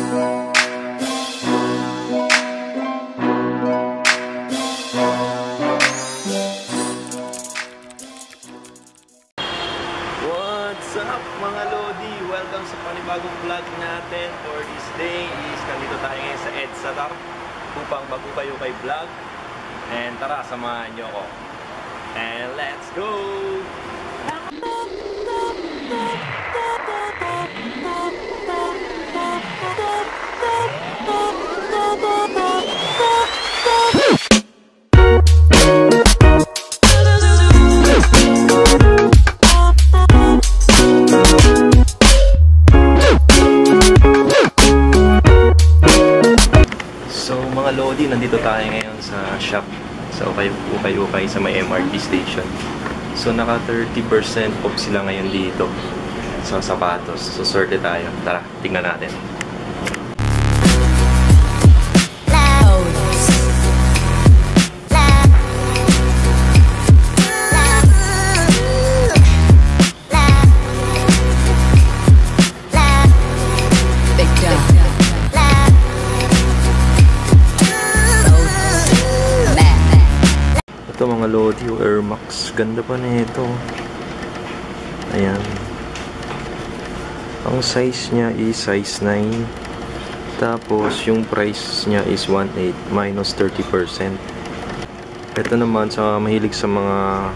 What's up mga Lodi? Welcome sa panibagong vlog natin. For this day is nandito tayo ngayon sa EDSA TAR upang magbukayo kay vlog. And tara, samahan nyo ako. And let's go! Lodi, nandito tayo ngayon sa shop sa Ukay-Ukay sa may MRT station. So naka 30% off sila ngayon dito sa sapatos. So sorte tayo. Tara, tingnan natin. Ito mga Lodi, Air Max. Ganda pa na ito. Ayan. Ang size niya is size 9. Tapos yung price niya is 1.8 minus 30%. Ito naman sa mahilig sa mga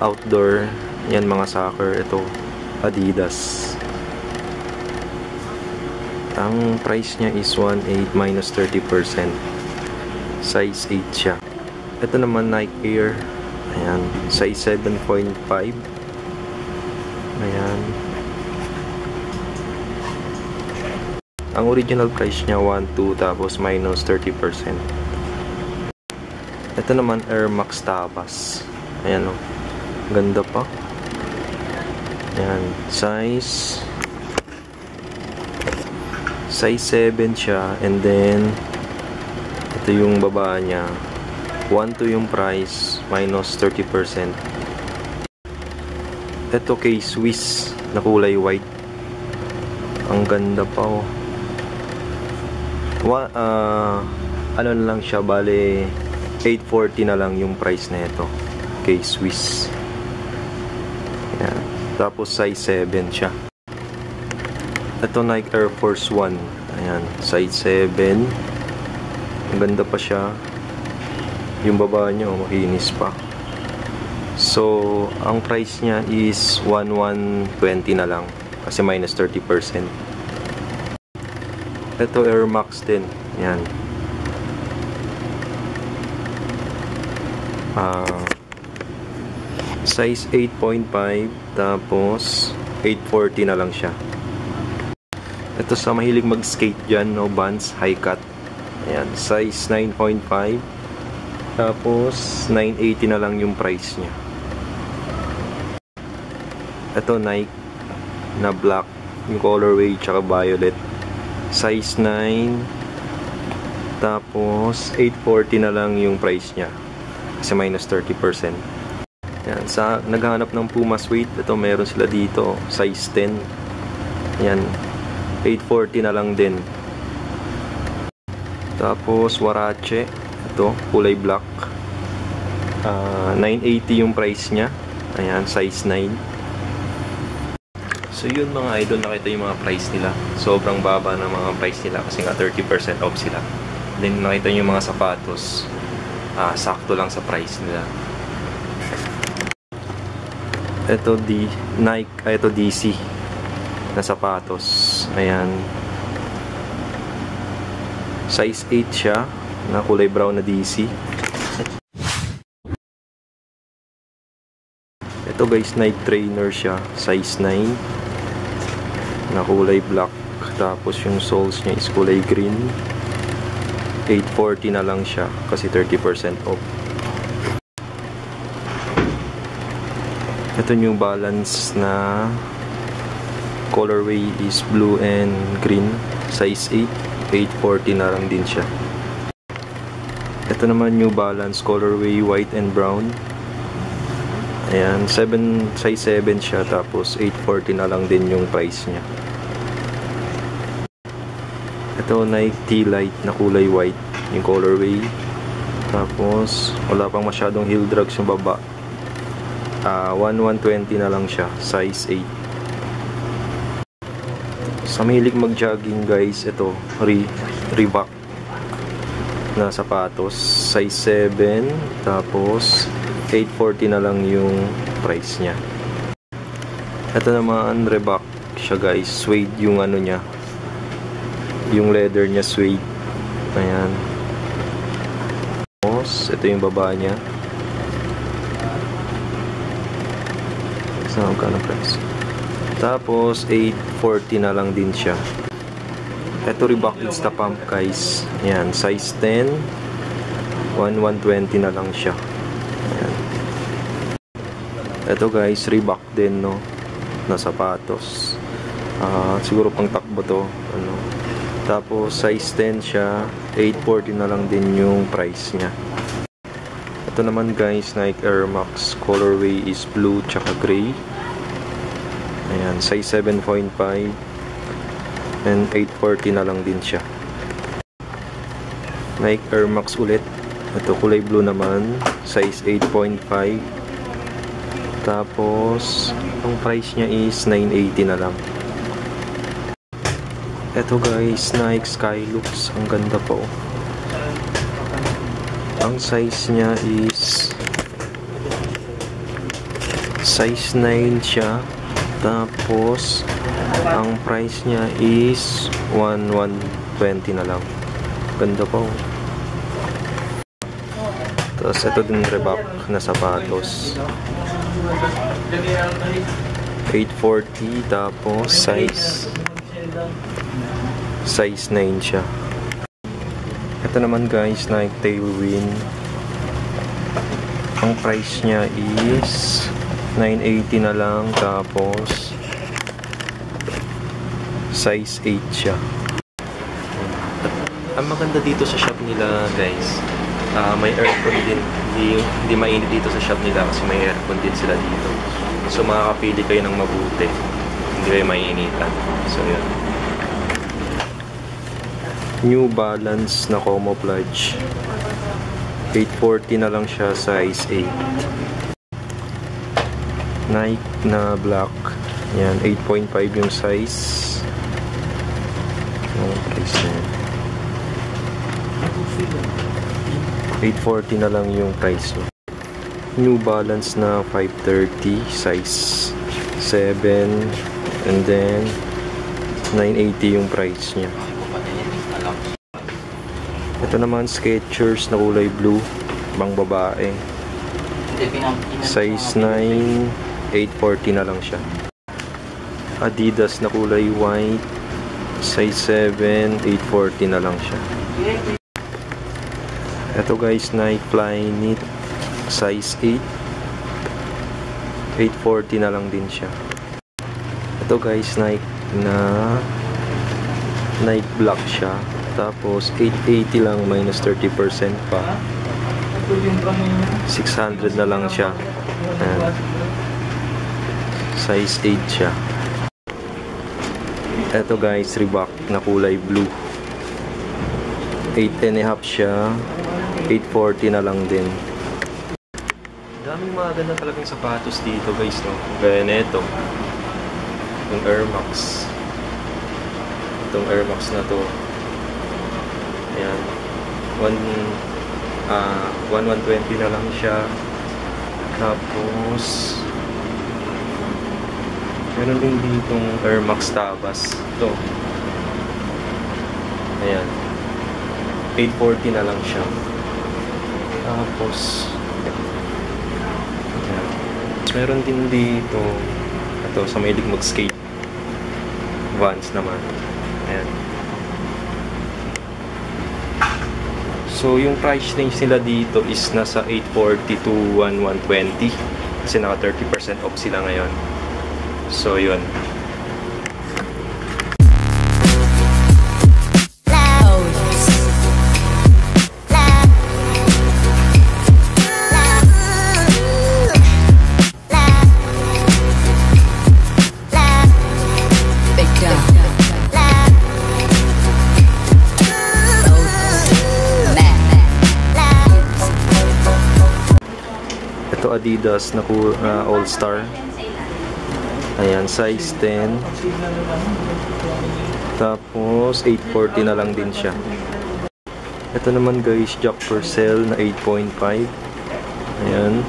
outdoor. Yan, mga soccer. Ito, Adidas. Ang price niya is 1.8 minus 30%. Size 8 siya. Ito naman Nike Air. Ayan. Size 7.5. Ayan. Ang original price niya 1.2 tapos minus 30%. Ito naman Air Max Tabas. Ayan o. Ganda pa. Ayan. Size 7 siya. And then ito yung baba niya. 1.2 yung price, minus 30%. Ito kay Swiss na kulay white. Ang ganda pa oh. Ano na lang siya, bale 840 na lang yung price na ito kay Swiss. Ayan. Tapos size 7 siya. Ito Nike Air Force 1. Ayan, size 7. Ang ganda pa siya. Yung baba niya, makinis pa. So, ang price niya is 1,120 na lang. Kasi minus 30%. Ito, Air Max din. Yan. Size 8.5. Tapos, 840 na lang siya. Ito sa mahilig mag-skate dyan, no? Vans, high cut. Ayan. Size 9.5. Tapos 980 na lang yung price niya. Ito Nike na black, yung colorway tsaka violet. Size 9. Tapos 840 na lang yung price niya. Kasi minus 30%. Yan, sa naghahanap ng Puma suede, ito meron sila dito, size 10. Yan. 840 na lang din. Tapos Warache. Ito, kulay black. 980 yung price niya. Ayan, size 9. So yun mga idol, nakita yung mga price nila. Sobrang baba ng mga price nila kasi nga 30% off sila. Then nakita yung mga sapatos. Sakto lang sa price nila. Ito Nike, ito DC na sapatos. Ayan. Size 8 siya. Na kulay brown na DC. Ito guys, Nike trainer siya, size 9 na kulay black. Tapos yung soles niya is kulay green. 840 na lang siya kasi 30% off. Ito New Balance na colorway is blue and green, size 8. 840 na lang din siya. Ito naman New Balance colorway white and brown. Ayan, size 7 siya, tapos 840 na lang din yung price niya. Ito Nike T-Lite na kulay white yung colorway. Tapos wala pang masyadong heel drags yung baba. 120 na lang siya, size 8. Sa mahilig mag-jogging guys, ito Reebok na sapatos, size 7. Tapos 840 na lang yung price niya. Ito naman Reebok siya guys, suede yung ano niya, yung leather niya suede. Ayan. Tapos ito yung baba niya. Saan ka na price? Tapos 840 na lang din siya. Ito Reebok Insta Pump guys. Ayan, size 10. 120 na lang siya. Ayan. Ito guys, Reebok din no, na sapatos. Siguro pang takbo to, ano. Tapos size 10 siya, 840 na lang din yung price niya. Ito naman guys, Nike Air Max, colorway is blue tsaka gray. Ayan, size 7.5 and 840 na lang din siya. Nike Air Max ulit. Ito kulay blue naman, size 8.5. Tapos ang price niya is 980 na lang. Ito guys, Nike Skylux, ang ganda po. Ang size niya is size 9 siya. Tapos ang price niya is 120 na lang. Ganda po. Tapos ito din Reebok na sapatos, 840. Tapos size 9 siya. Ito naman guys, Nike Tailwind. Ang price niya is 980 na lang. Tapos size 8 siya. Ang maganda dito sa shop nila guys, may aircon din. Hindi mainit dito sa shop nila kasi may aircon din sila dito. So makakapili kayo ng mabuti, hindi kayo maiinitan. So yun. New Balance na camouflage, 840 na lang siya, size 8. Nike na black, yan, 8.5 yung size. Ang price niya, 840 na lang yung price niya. New Balance na 530, size 7, and then 980 yung price niya. Ito naman Skechers na kulay blue, pang babae, size 9, 840 na lang siya. Adidas na kulay white, size 7, 840 na lang siya. Ito guys, Nike Flyknit, size 8, 840 na lang din siya. Ito guys, Nike black siya. Tapos 880 lang, minus 30% pa. 600 na lang siya. Ayan. Size 8 siya. Ito guys, Reebok na kulay blue, 8.5 siya, 840 na lang din. Daming mga ganda talagang sapatos dito guys, no? Gaya nito, yung Air Max. Itong Air Max na to, ayan, 120 na lang siya. Tapos meron din ditong Air Max Tabas. Ito, ayan, 840 na lang siya. Tapos ayan, meron din dito, ito sa mahilig mag-skate, Vans naman. Ayan. So yung price range nila dito is nasa 840 to 120 kasi naka 30% off sila ngayon. So yun. Ito Adidas na All Star. Ayan, size 10. Tapos 840 na lang din siya. Ito naman guys, Jack Purcell na 8.5. Ayan.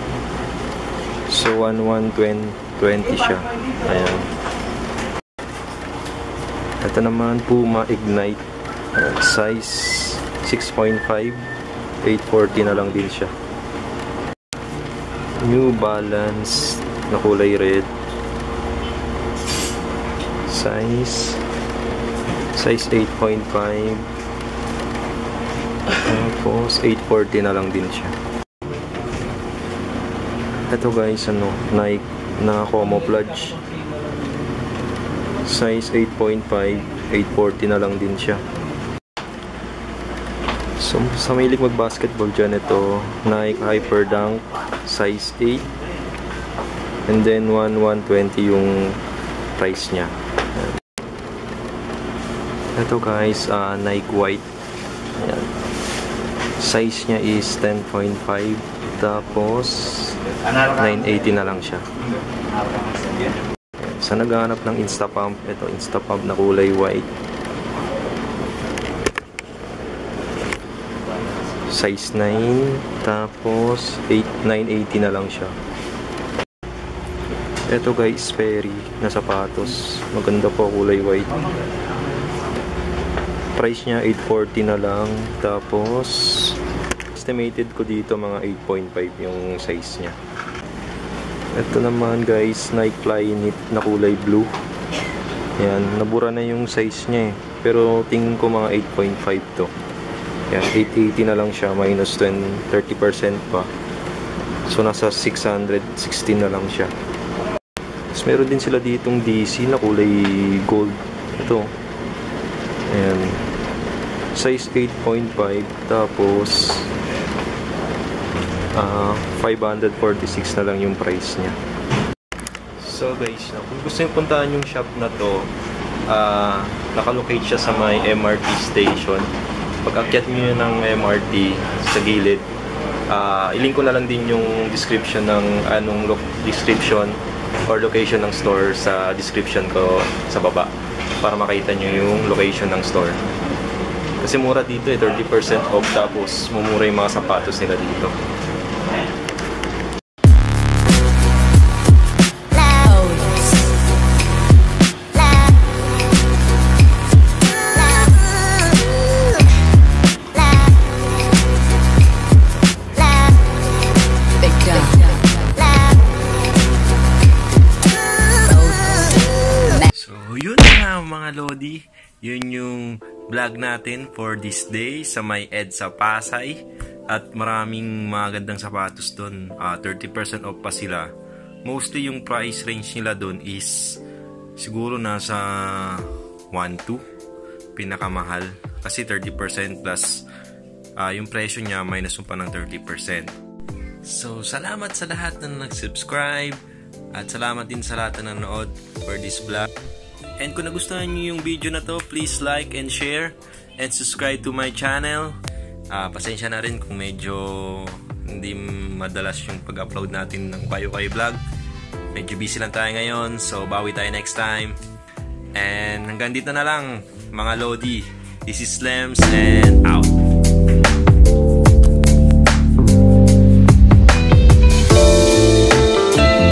So 1120 siya. Ayan. Ito naman Puma Ignite. Ayan, size 6.5. 840 na lang din siya. New Balance na kulay red. Size 8.5. Tapos 840 na lang din siya. Ito guys, Nike na camouflage. Size 8.5, 840 na lang din siya. So sa mahilig mag-basketball dyan, ito Nike Hyperdunk size 8. And then 120 yung price niya. Ito guys, Nike White. Ayan. Size niya is 10.5. Tapos 980 na lang siya. Ayan. Sa naghahanap ng Instapump, ito Instapump na kulay white. Size 9. Tapos 980 na lang siya. Ito guys, Sperry na sapatos. Maganda po, kulay white. Price niya 840 na lang. Tapos estimated ko dito mga 8.5 yung size niya. Ito naman guys, Nike Flyknit na kulay blue. Ayan, nabura na yung size niya eh. Pero tingin ko mga 8.5 to. Ayan, 880 na lang siya, minus 30% pa. So nasa 616 na lang siya. Tapos meron din sila ditong DC na kulay gold. Ito. Ayan. Size 8.5. Tapos 546 na lang yung price niya. So guys, kung gusto nyo puntahan yung shop na to, nakalocate siya sa may MRT station. Pag akyat nyo ng MRT sa gilid, ilink ko na lang din yung description ng description or location ng store sa description ko sa baba para makita nyo yung location ng store. Kasi mura dito 30% off, tapos mumura yung mga sapatos nila dito. Mga Lodi, yun yung vlog natin for this day sa may EDSA Pasay, at maraming magandang sapatos doon. 30% off pa sila. Mostly yung price range nila doon is siguro nasa 1.2 pinakamahal, kasi 30% plus yung presyo niya minus pa ng 30%. So salamat sa lahat na nag-subscribe, at salamat din sa lahat na nanood for this vlog. And kung nagustuhan niyo yung video na to, please like and share and subscribe to my channel. Pasensya na rin kung medyo hindi madalas yung pag-upload natin ng Payo Kayo vlog. Medyo busy lang tayo ngayon, so bawi tayo next time. And hanggang dito na lang mga Lodi. This is Slems and out.